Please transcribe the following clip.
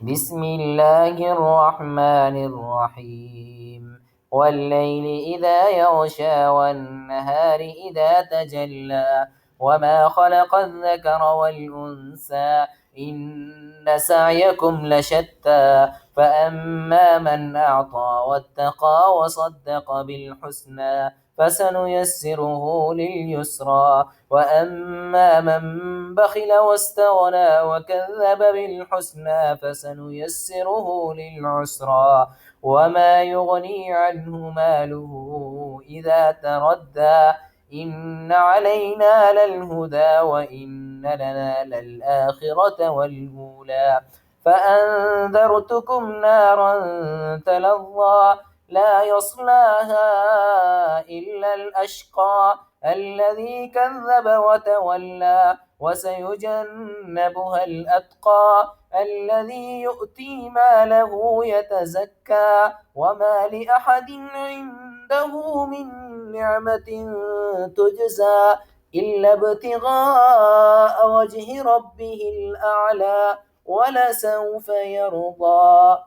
بسم الله الرحمن الرحيم والليل إذا يغشى والنهار إذا تجلى وما خلق الذكر والأنثى إن سعيكم لشتى فأما من أعطى واتقى وصدق بالحسنى فسنيسره لليسرى وأما من بخل واستغنى وكذب بالحسنى فسنيسره للعسرى وما يغني عنه ماله إذا تردى إن علينا للهدى وإن لنا للآخرة والأولى فأنذرتكم نارا تلظى لا يصلاها إلا الأشقى الذي كذب وتولى وسيجنبها الأتقى الذي يؤتي ماله يتزكى وما لأحد عنده من نعمة تجزى إلا ابتغاء وجه ربه الأعلى ولسوف يرضى.